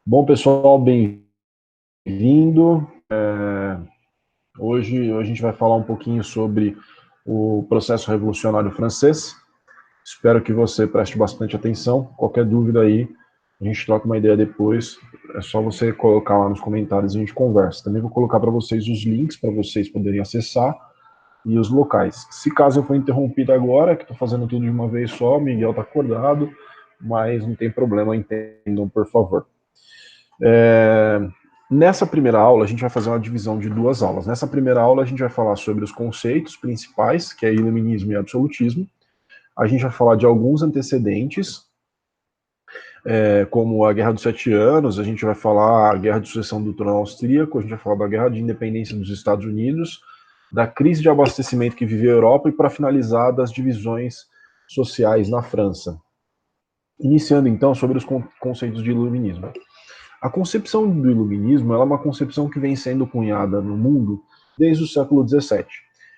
Bom, pessoal, bem-vindo. Hoje a gente vai falar um pouquinho sobre o processo revolucionário francês. Espero que você preste bastante atenção. Qualquer dúvida aí, a gente troca uma ideia depois. É só você colocar lá nos comentários e a gente conversa. Também vou colocar para vocês os links para vocês poderem acessar e os locais. Se caso eu for interrompido agora, que estou fazendo tudo de uma vez só, Miguel está acordado, mas não tem problema, entendam, por favor. Nessa primeira aula, a gente vai fazer uma divisão de duas aulas. Nessa primeira aula, a gente vai falar sobre os conceitos principais, que é iluminismo e absolutismo. A gente vai falar de alguns antecedentes, como a Guerra dos Sete Anos, a gente vai falar a Guerra de Sucessão do Trono Austríaco, a gente vai falar da Guerra de Independência dos Estados Unidos, da crise de abastecimento que viveu a Europa e, para finalizar, das divisões sociais na França. Iniciando, então, sobre os conceitos de iluminismo. A concepção do iluminismo é uma concepção que vem sendo cunhada no mundo desde o século XVII.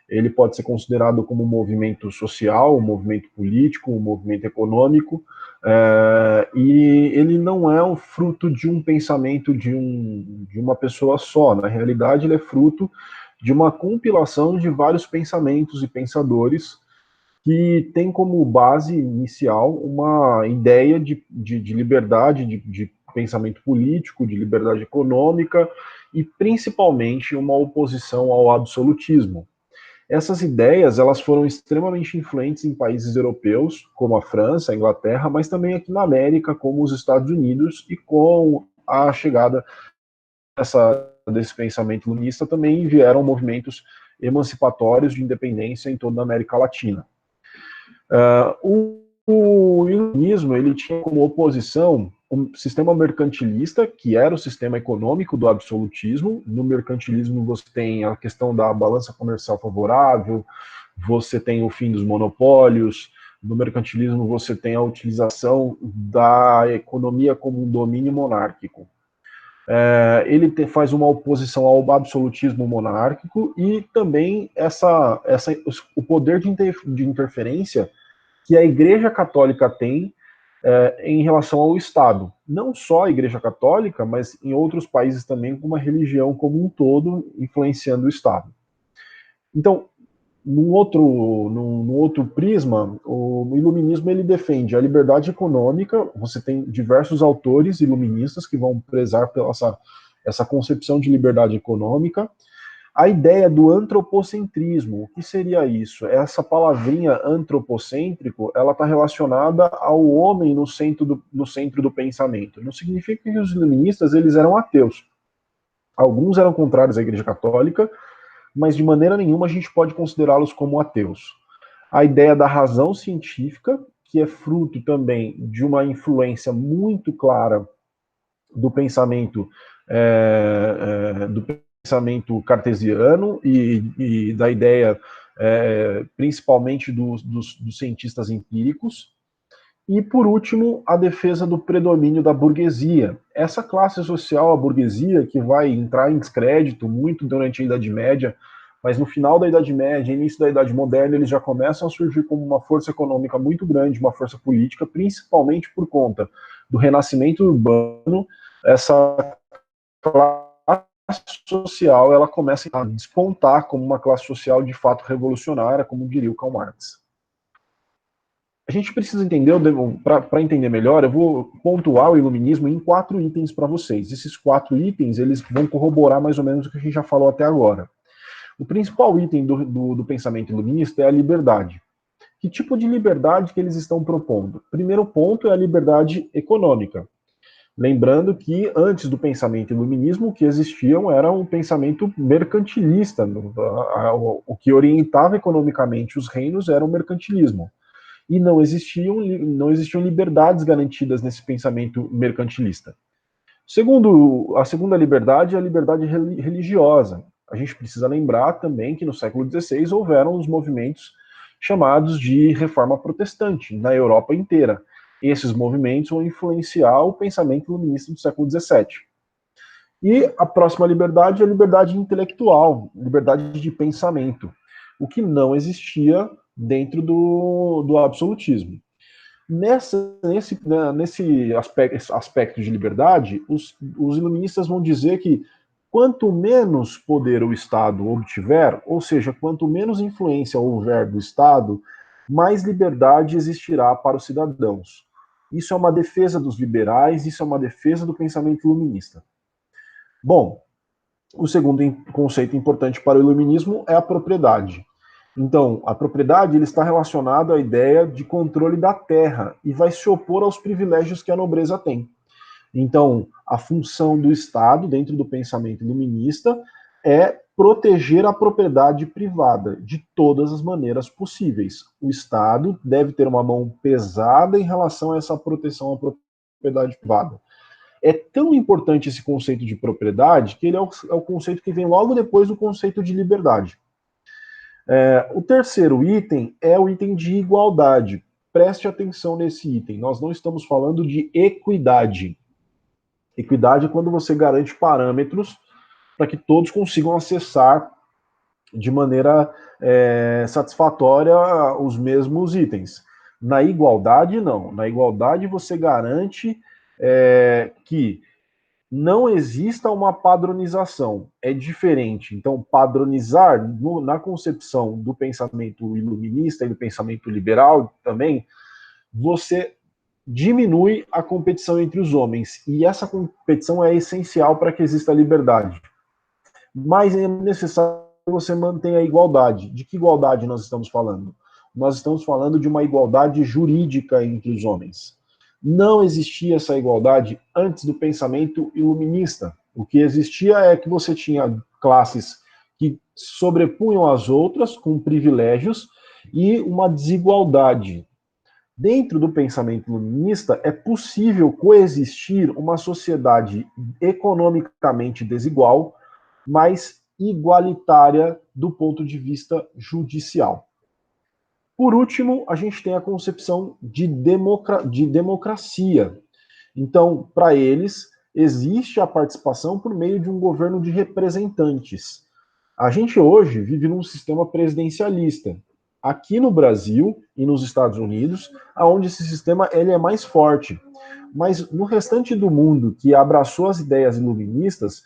Ele pode ser considerado como um movimento social, um movimento político, um movimento econômico, e ele não é um fruto de um pensamento de uma pessoa só. Na realidade, ele é fruto de uma compilação de vários pensamentos e pensadores que tem como base inicial uma ideia de liberdade, de pensamento político, de liberdade econômica e principalmente uma oposição ao absolutismo. Essas ideias elas foram extremamente influentes em países europeus, como a França, a Inglaterra, mas também aqui na América, como os Estados Unidos, e com a chegada desse pensamento iluminista também vieram movimentos emancipatórios de independência em toda a América Latina. O iluminismo ele tinha como oposição um sistema mercantilista, que era o sistema econômico do absolutismo. No mercantilismo você tem a questão da balança comercial favorável, você tem o fim dos monopólios, no mercantilismo você tem a utilização da economia como um domínio monárquico. Ele faz uma oposição ao absolutismo monárquico e também o poder de interferência que a Igreja Católica tem em relação ao Estado. Não só a Igreja Católica, mas em outros países também, como a religião como um todo, influenciando o Estado. Então, num outro prisma, o iluminismo ele defende a liberdade econômica. Você tem diversos autores iluministas que vão prezar pela essa concepção de liberdade econômica. A ideia do antropocentrismo, o que seria isso? Essa palavrinha antropocêntrico, ela está relacionada ao homem no centro do pensamento. Não significa que os iluministas eles eram ateus. Alguns eram contrários à Igreja Católica, mas de maneira nenhuma a gente pode considerá-los como ateus. A ideia da razão científica, que é fruto também de uma influência muito clara do pensamento do pensamento cartesiano e da ideia principalmente dos cientistas empíricos. E, por último, a defesa do predomínio da burguesia. Essa classe social, a burguesia, que vai entrar em descrédito muito durante a Idade Média, mas no final da Idade Média, início da Idade Moderna, eles já começam a surgir como uma força econômica muito grande, uma força política, principalmente por conta do renascimento urbano. Essa classe social ela começa a despontar como uma classe social de fato revolucionária, como diria o Karl Marx. A gente precisa entender, para entender melhor, eu vou pontuar o iluminismo em 4 itens para vocês. Esses 4 itens eles vão corroborar mais ou menos o que a gente já falou até agora. O principal item do pensamento iluminista é a liberdade. Que tipo de liberdade que eles estão propondo? Primeiro ponto é a liberdade econômica. Lembrando que antes do pensamento iluminismo, o que existiam era um pensamento mercantilista. O que orientava economicamente os reinos era o mercantilismo. E não existiam liberdades garantidas nesse pensamento mercantilista. A segunda liberdade é a liberdade religiosa. A gente precisa lembrar também que no século XVI houveram os movimentos chamados de reforma protestante na Europa inteira. Esses movimentos vão influenciar o pensamento iluminista do século XVII. E a próxima liberdade é a liberdade intelectual, liberdade de pensamento, o que não existia dentro do absolutismo. Nesse aspecto de liberdade, os iluministas vão dizer que quanto menos poder o Estado obtiver, ou seja, quanto menos influência houver do Estado, mais liberdade existirá para os cidadãos. Isso é uma defesa dos liberais, isso é uma defesa do pensamento iluminista. Bom, o segundo conceito importante para o iluminismo é a propriedade. Então, a propriedade ele está relacionada à ideia de controle da terra e vai se opor aos privilégios que a nobreza tem. Então, a função do Estado, dentro do pensamento iluminista, é proteger a propriedade privada de todas as maneiras possíveis. O Estado deve ter uma mão pesada em relação a essa proteção à propriedade privada. É tão importante esse conceito de propriedade que ele é o conceito que vem logo depois do conceito de liberdade. O terceiro item é o item de igualdade. Preste atenção nesse item. Nós não estamos falando de equidade. Equidade é quando você garante parâmetros para que todos consigam acessar de maneira satisfatória os mesmos itens. Na igualdade, não. Na igualdade, você garante que não exista uma padronização. É diferente. Então, padronizar, na concepção do pensamento iluminista e do pensamento liberal também, você diminui a competição entre os homens. E essa competição é essencial para que exista liberdade. Mas é necessário que você mantenha a igualdade. De que igualdade nós estamos falando? Nós estamos falando de uma igualdade jurídica entre os homens. Não existia essa igualdade antes do pensamento iluminista. O que existia é que você tinha classes que sobrepunham as outras com privilégios e uma desigualdade. Dentro do pensamento iluminista, é possível coexistir uma sociedade economicamente desigual, mas igualitária do ponto de vista judicial. Por último, a gente tem a concepção de democracia. Então, para eles, existe a participação por meio de um governo de representantes. A gente hoje vive num sistema presidencialista. Aqui no Brasil e nos Estados Unidos, onde esse sistema ele é mais forte. Mas no restante do mundo que abraçou as ideias iluministas,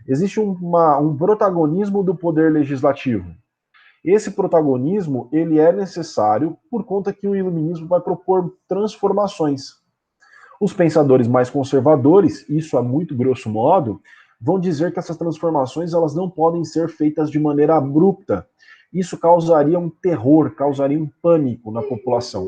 existe um protagonismo do poder legislativo. Esse protagonismo ele é necessário por conta que o iluminismo vai propor transformações. Os pensadores mais conservadores, isso a muito grosso modo, vão dizer que essas transformações elas não podem ser feitas de maneira abrupta. Isso causaria um terror, causaria um pânico na população.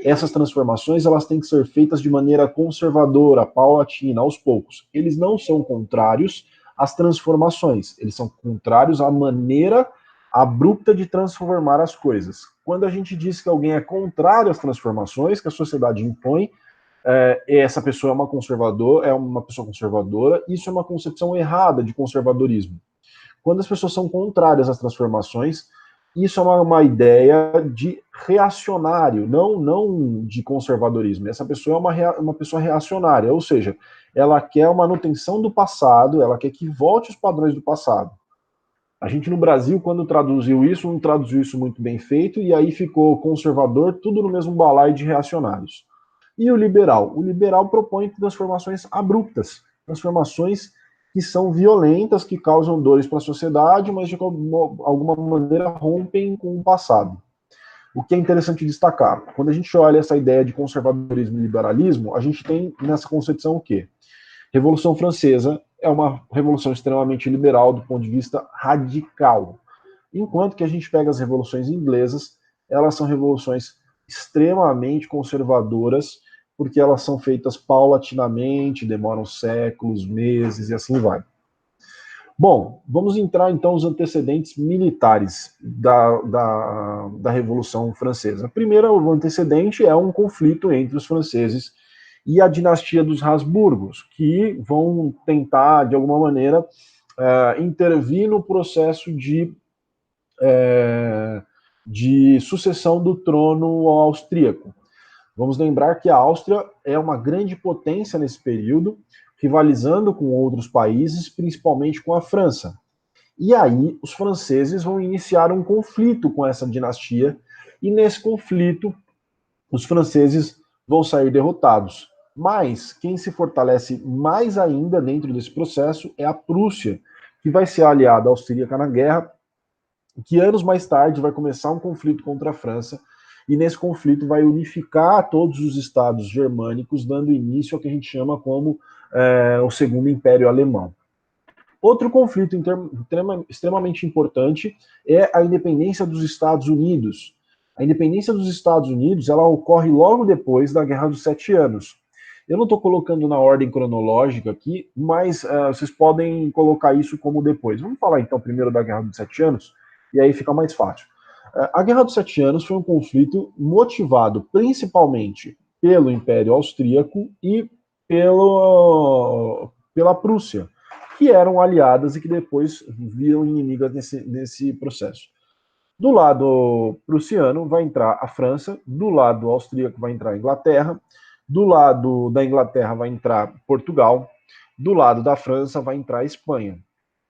Essas transformações elas têm que ser feitas de maneira conservadora, paulatina, aos poucos. Eles não são contrários às transformações, eles são contrários à maneira abrupta de transformar as coisas. Quando a gente diz que alguém é contrário às transformações que a sociedade impõe, essa pessoa é uma pessoa conservadora, isso é uma concepção errada de conservadorismo. Quando as pessoas são contrárias às transformações, isso é uma ideia de reacionário, não de conservadorismo. Essa pessoa é uma pessoa reacionária, ou seja, ela quer a manutenção do passado, ela quer que volte os padrões do passado. A gente no Brasil, quando traduziu isso, não traduziu isso muito bem feito, e aí ficou conservador, tudo no mesmo balaio de reacionários. E o liberal? O liberal propõe transformações abruptas, transformações que são violentas, que causam dores para a sociedade, mas de alguma maneira rompem com o passado. O que é interessante destacar, quando a gente olha essa ideia de conservadorismo e liberalismo, a gente tem nessa concepção o quê? Revolução Francesa é uma revolução extremamente liberal do ponto de vista radical, enquanto que a gente pega as revoluções inglesas, elas são revoluções extremamente conservadoras, porque elas são feitas paulatinamente, demoram séculos, meses e assim vai. Bom, vamos entrar então nos antecedentes militares da Revolução Francesa. Primeiro, o antecedente é um conflito entre os franceses e a dinastia dos Habsburgos, que vão tentar, de alguma maneira, intervir no processo de sucessão do trono austríaco. Vamos lembrar que a Áustria é uma grande potência nesse período, rivalizando com outros países, principalmente com a França. E aí os franceses vão iniciar um conflito com essa dinastia, e nesse conflito os franceses vão sair derrotados. Mas quem se fortalece mais ainda dentro desse processo é a Prússia, que vai ser aliada austríaca na guerra, que anos mais tarde vai começar um conflito contra a França, e nesse conflito vai unificar todos os estados germânicos, dando início ao que a gente chama como o Segundo Império Alemão. Outro conflito extremamente importante é a independência dos Estados Unidos. A independência dos Estados Unidos ela ocorre logo depois da Guerra dos 7 Anos. Eu não estou colocando na ordem cronológica aqui, mas vocês podem colocar isso como depois. Vamos falar então primeiro da Guerra dos 7 Anos, e aí fica mais fácil. A Guerra dos 7 Anos foi um conflito motivado principalmente pelo Império Austríaco e pela Prússia, que eram aliadas e que depois viram inimigas nesse processo. Do lado prussiano vai entrar a França, do lado austríaco vai entrar a Inglaterra, do lado da Inglaterra vai entrar Portugal, do lado da França vai entrar a Espanha.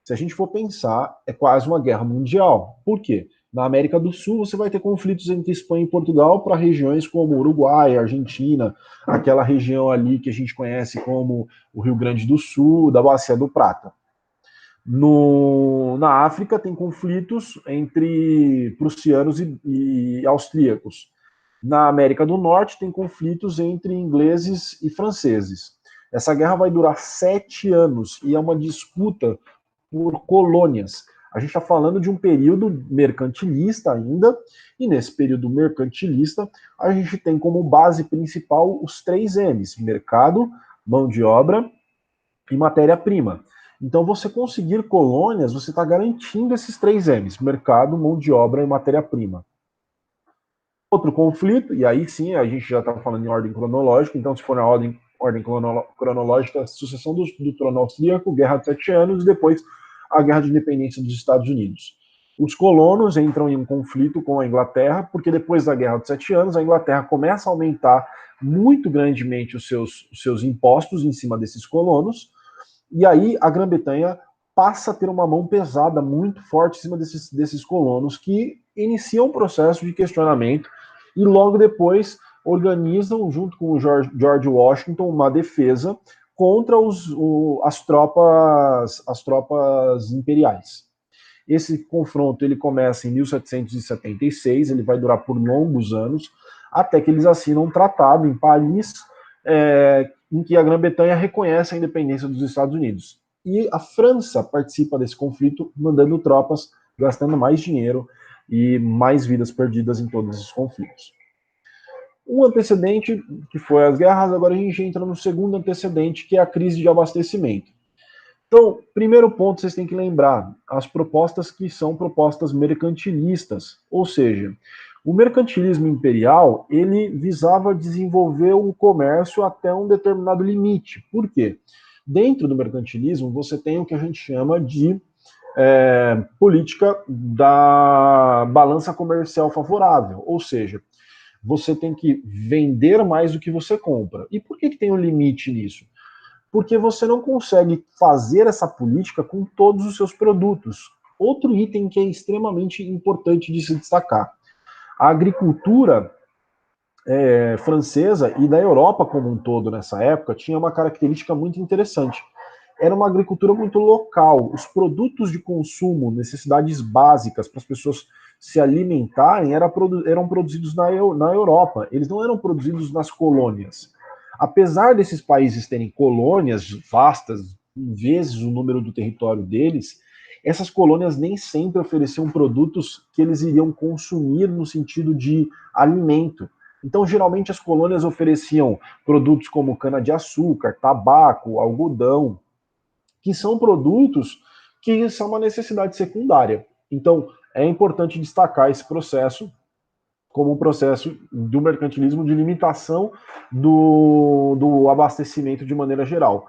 Se a gente for pensar, é quase uma guerra mundial. Por quê? Na América do Sul, você vai ter conflitos entre Espanha e Portugal para regiões como Uruguai, Argentina, aquela região ali que a gente conhece como o Rio Grande do Sul, da Bacia do Prata. Na África, tem conflitos entre prussianos e austríacos. Na América do Norte, tem conflitos entre ingleses e franceses. Essa guerra vai durar 7 anos e é uma disputa por colônias. A gente está falando de um período mercantilista ainda, e nesse período mercantilista, a gente tem como base principal os 3 M's: mercado, mão de obra e matéria-prima. Então, você conseguir colônias, você está garantindo esses 3 M's: mercado, mão de obra e matéria-prima. Outro conflito, e aí sim, a gente já está falando em ordem cronológica, então se for na ordem cronológica, sucessão do trono austríaco, Guerra de 7 Anos, e depois a Guerra de Independência dos Estados Unidos. Os colonos entram em um conflito com a Inglaterra, porque depois da Guerra de 7 Anos, a Inglaterra começa a aumentar muito grandemente os seus impostos em cima desses colonos, e aí a Grã-Bretanha passa a ter uma mão pesada muito forte em cima desses colonos, que iniciam um processo de questionamento e logo depois organizam, junto com o George Washington, uma defesa contra as tropas imperiais. Esse confronto ele começa em 1776, ele vai durar por longos anos, até que eles assinam um tratado em Paris, em que a Grã-Bretanha reconhece a independência dos Estados Unidos. E a França participa desse conflito, mandando tropas, gastando mais dinheiro e mais vidas perdidas em todos esses conflitos. Um antecedente, que foi as guerras, agora a gente entra no segundo antecedente, que é a crise de abastecimento. Então, primeiro ponto, vocês têm que lembrar, as propostas que são propostas mercantilistas, ou seja, o mercantilismo imperial, ele visava desenvolver o comércio até um determinado limite. Por quê? Dentro do mercantilismo, você tem o que a gente chama de política da balança comercial favorável, ou seja, você tem que vender mais do que você compra. E por que tem um limite nisso? Porque você não consegue fazer essa política com todos os seus produtos. Outro item que é extremamente importante de se destacar: a agricultura francesa e da Europa como um todo nessa época tinha uma característica muito interessante. Era uma agricultura muito local. Os produtos de consumo, necessidades básicas para as pessoas se alimentarem, eram produzidos na Europa. Eles não eram produzidos nas colônias. Apesar desses países terem colônias vastas, vezes o número do território deles, essas colônias nem sempre ofereciam produtos que eles iriam consumir no sentido de alimento. Então, geralmente, as colônias ofereciam produtos como cana-de-açúcar, tabaco, algodão, que são produtos que são uma necessidade secundária. Então, é importante destacar esse processo como um processo do mercantilismo de limitação do abastecimento de maneira geral.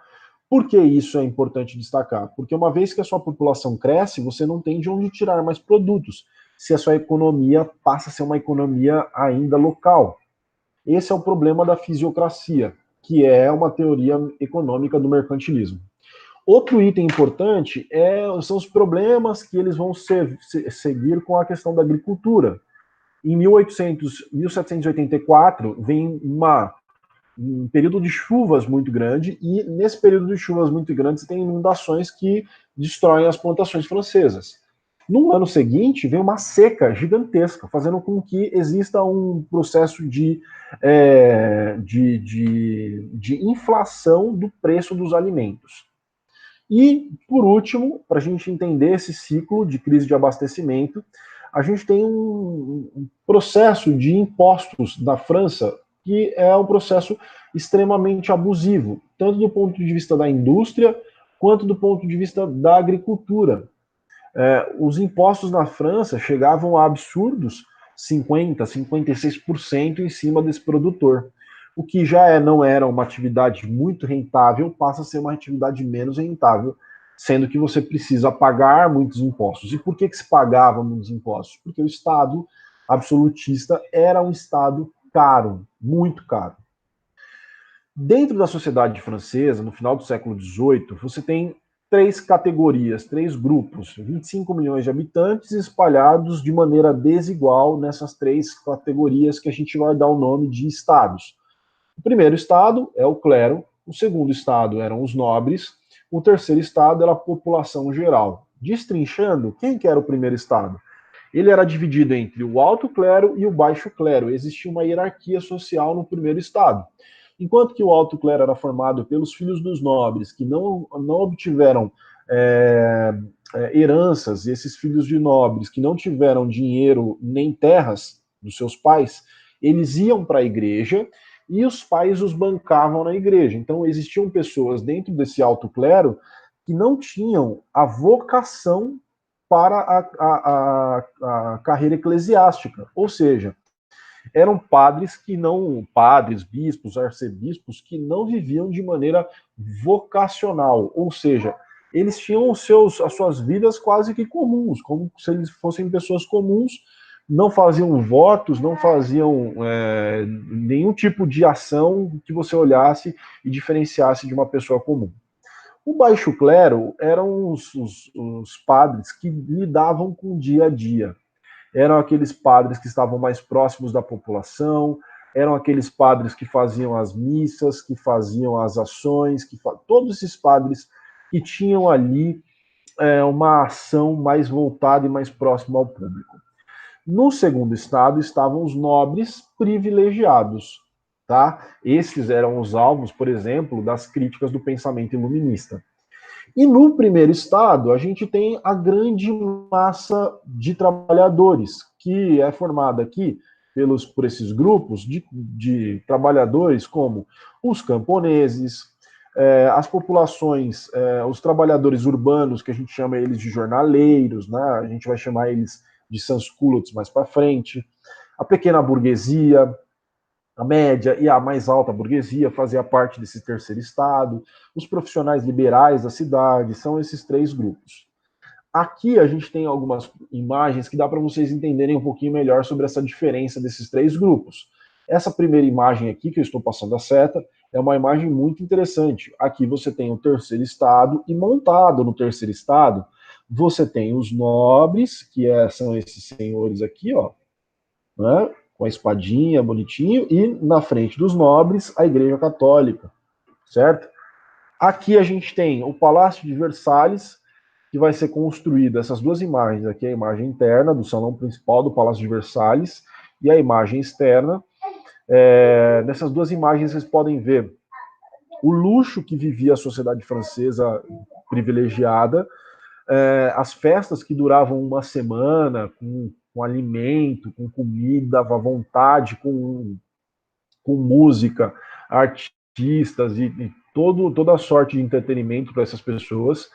Por que isso é importante destacar? Porque uma vez que a sua população cresce, você não tem de onde tirar mais produtos, se a sua economia passa a ser uma economia ainda local. Esse é o problema da fisiocracia, que é uma teoria econômica do mercantilismo. Outro item importante são os problemas que eles vão seguir com a questão da agricultura. Em 1784, vem uma um período de chuvas muito grande, e nesse período de chuvas muito grandes tem inundações que destroem as plantações francesas. No ano seguinte, vem uma seca gigantesca, fazendo com que exista um processo de inflação do preço dos alimentos. E, por último, para a gente entender esse ciclo de crise de abastecimento, a gente tem um processo de impostos da França que é um processo extremamente abusivo, tanto do ponto de vista da indústria quanto do ponto de vista da agricultura. Os impostos na França chegavam a absurdos 50%, 56% em cima desse produtor. O que não era uma atividade muito rentável, passa a ser uma atividade menos rentável, sendo que você precisa pagar muitos impostos. E por que se pagava muitos impostos? Porque o Estado absolutista era um Estado caro, muito caro. Dentro da sociedade francesa, no final do século XVIII, você tem três categorias, três grupos, 25 milhões de habitantes espalhados de maneira desigual nessas três categorias que a gente vai dar o nome de estados. O primeiro estado é o clero, o segundo estado eram os nobres, o terceiro estado era a população geral. Destrinchando, quem que era o primeiro estado? Ele era dividido entre o alto clero e o baixo clero. Existia uma hierarquia social no primeiro estado. Enquanto que o alto clero era formado pelos filhos dos nobres, que não obtiveram heranças, e esses filhos de nobres que não tiveram dinheiro nem terras dos seus pais, eles iam para a igreja e os pais os bancavam na igreja. Então existiam pessoas dentro desse alto clero que não tinham a vocação para a carreira eclesiástica, ou seja, eram padres, bispos, arcebispos, que não viviam de maneira vocacional, ou seja, eles tinham as suas vidas quase que comuns, como se eles fossem pessoas comuns, não faziam votos, não faziam nenhum tipo de ação que você olhasse e diferenciasse de uma pessoa comum. O baixo clero eram os padres que lidavam com o dia a dia. Eram aqueles padres que estavam mais próximos da população, eram aqueles padres que faziam as missas, que faziam as ações, todos esses padres que tinham ali uma ação mais voltada e mais próxima ao público. No segundo estado estavam os nobres privilegiados, tá? Esses eram os alvos, por exemplo, das críticas do pensamento iluminista. E no primeiro estado, a gente tem a grande massa de trabalhadores, que é formada aqui por esses grupos de trabalhadores, como os camponeses, as populações, os trabalhadores urbanos, que a gente chama eles de jornaleiros, né? A gente vai chamar eles de sans-culottes mais para frente, a pequena burguesia, a média e a mais alta burguesia fazia parte desse terceiro estado, os profissionais liberais da cidade, são esses três grupos. Aqui a gente tem algumas imagens que dá para vocês entenderem um pouquinho melhor sobre essa diferença desses três grupos. Essa primeira imagem aqui, que eu estou passando a seta, é uma imagem muito interessante. Aqui você tem o terceiro estado, e montado no terceiro estado, você tem os nobres, que são esses senhores aqui, ó, né? Com a espadinha, bonitinho, e na frente dos nobres, a Igreja Católica, certo? Aqui a gente tem o Palácio de Versalhes, que vai ser construído, essas duas imagens, aqui a imagem interna do salão principal do Palácio de Versalhes, e a imagem externa. Nessas duas imagens vocês podem ver o luxo que vivia a sociedade francesa privilegiada, as festas que duravam uma semana, com alimento, com comida à vontade, com música, artistas e toda a sorte de entretenimento para essas pessoas.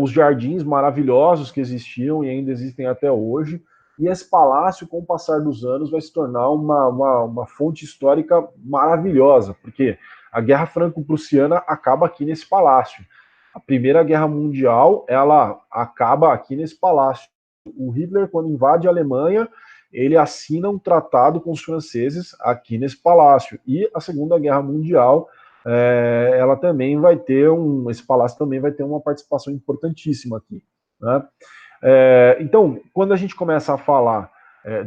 Os jardins maravilhosos que existiam e ainda existem até hoje. E esse palácio, com o passar dos anos, vai se tornar uma fonte histórica maravilhosa, porque a Guerra Franco-Prussiana acaba aqui nesse palácio. A Primeira Guerra Mundial, ela acaba aqui nesse palácio. O Hitler, quando invade a Alemanha, ele assina um tratado com os franceses aqui nesse palácio. E a Segunda Guerra Mundial, ela também vai ter esse palácio também vai ter uma participação importantíssima aqui, né? Então, quando a gente começa a falar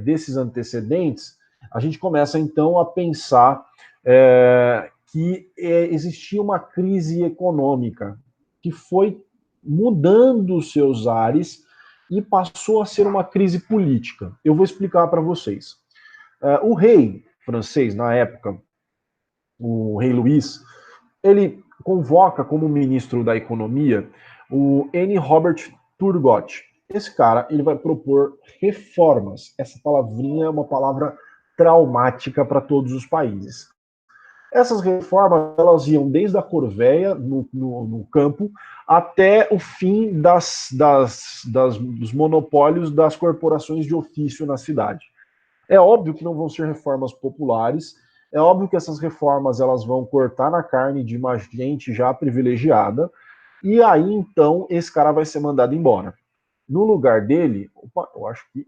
desses antecedentes, a gente começa então a pensar existia uma crise econômica que foi mudando seus ares e passou a ser uma crise política. Eu vou explicar para vocês. O rei francês, na época, o rei Luís, ele convoca como ministro da economia o N. Robert Turgot. Esse cara, ele vai propor reformas. Essa palavrinha é uma palavra traumática para todos os países. Essas reformas, elas iam desde a corveia no campo até o fim dos monopólios das corporações de ofício na cidade. É óbvio que não vão ser reformas populares, é óbvio que essas reformas elas vão cortar na carne de uma gente já privilegiada, e aí então esse cara vai ser mandado embora. No lugar dele, opa, eu acho que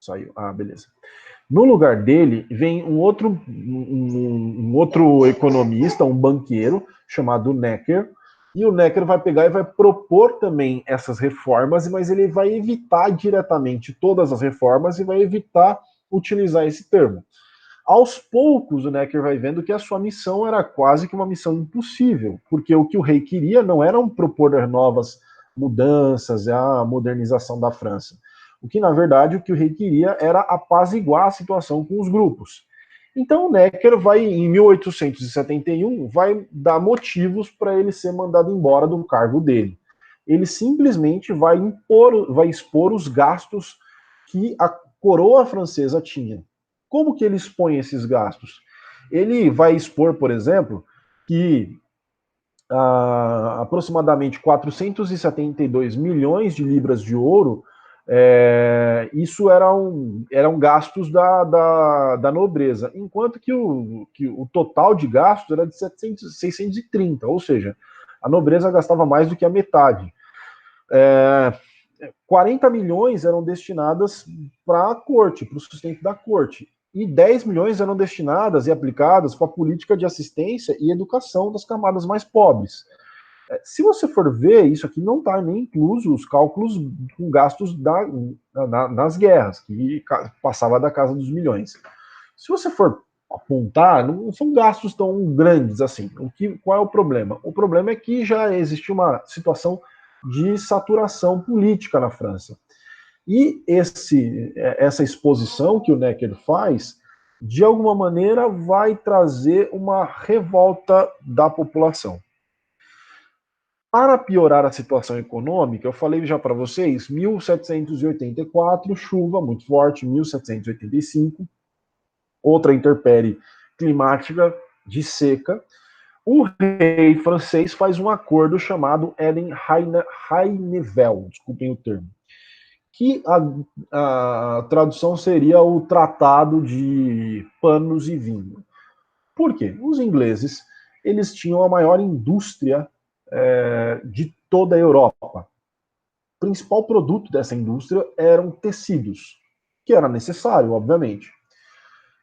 saiu, beleza. No lugar dele vem um outro economista, um banqueiro, chamado Necker, e o Necker vai pegar e vai propor também essas reformas, mas ele vai evitar diretamente todas as reformas e vai evitar utilizar esse termo. Aos poucos, o Necker vai vendo que a sua missão era quase que uma missão impossível, porque o que o rei queria não era propor novas mudanças, a modernização da França. O que, na verdade, o que o rei queria era apaziguar a situação com os grupos. Então, o Necker vai, em 1871, vai dar motivos para ele ser mandado embora do cargo dele. Ele simplesmente vai expor os gastos que a coroa francesa tinha. Como que ele expõe esses gastos? Ele vai expor, por exemplo, que aproximadamente 472 milhões de libras de ouro, isso eram gastos da nobreza, enquanto que o total de gastos era de 630, ou seja, a nobreza gastava mais do que a metade. 40 milhões eram destinadas para a corte, para o sustento da corte, e 10 milhões eram destinadas e aplicadas para a política de assistência e educação das camadas mais pobres. Se você for ver, isso aqui não está nem incluso os cálculos com gastos nas guerras, que passava da casa dos milhões. Se você for apontar, não são gastos tão grandes assim. Qual é o problema? O problema é que já existe uma situação de saturação política na França. E essa exposição que o Necker faz, de alguma maneira, vai trazer uma revolta da população. Para piorar a situação econômica, eu falei já para vocês, 1784, chuva muito forte, 1785, outra intempérie climática de seca. O rei francês faz um acordo chamado Eden-Heinevel, desculpem o termo, que a tradução seria o Tratado de Panos e Vinho. Por quê? Os ingleses, eles tinham a maior indústria de toda a Europa. O principal produto dessa indústria eram tecidos, que era necessário, obviamente.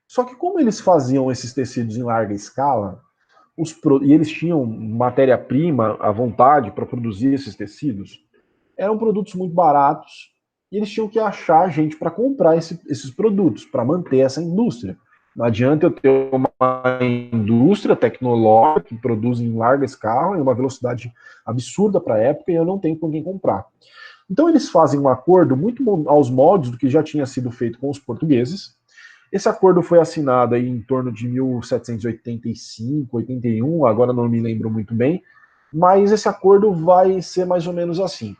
Só que como eles faziam esses tecidos em larga escala, e eles tinham matéria-prima à vontade para produzir esses tecidos, eram produtos muito baratos, e eles tinham que achar gente para comprar esses produtos, para manter essa indústria. Não adianta eu ter uma indústria tecnológica que produz em larga escala, em uma velocidade absurda para a época, e eu não tenho com quem comprar. Então eles fazem um acordo muito aos moldes do que já tinha sido feito com os portugueses. Esse acordo foi assinado aí em torno de 1785, 81, agora não me lembro muito bem, mas esse acordo vai ser mais ou menos assim.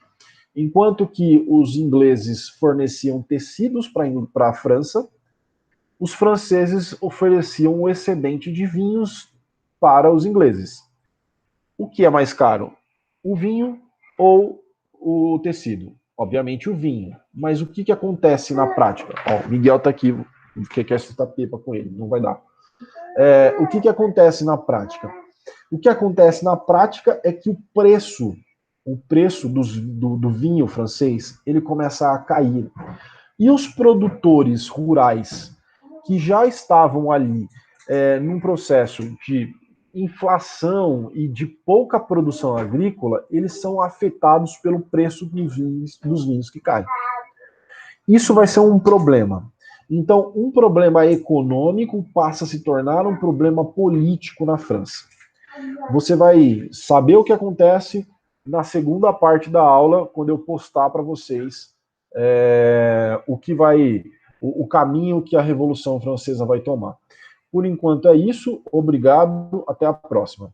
Enquanto que os ingleses forneciam tecidos para a França, os franceses ofereciam o excedente de vinhos para os ingleses. O que é mais caro? O vinho ou o tecido? Obviamente o vinho. Mas o que acontece na prática? Ó, o Miguel está aqui, porque quer citar pipa com ele, não vai dar. O que acontece na prática? O que acontece na prática é que o preço do vinho francês, ele começa a cair. E os produtores rurais que já estavam ali num processo de inflação e de pouca produção agrícola, eles são afetados pelo preço dos vinhos que cai. Isso vai ser um problema. Então, um problema econômico passa a se tornar um problema político na França. Você vai saber o que acontece na segunda parte da aula, quando eu postar para vocês o que vai, o caminho que a Revolução Francesa vai tomar. Por enquanto é isso, obrigado, até a próxima.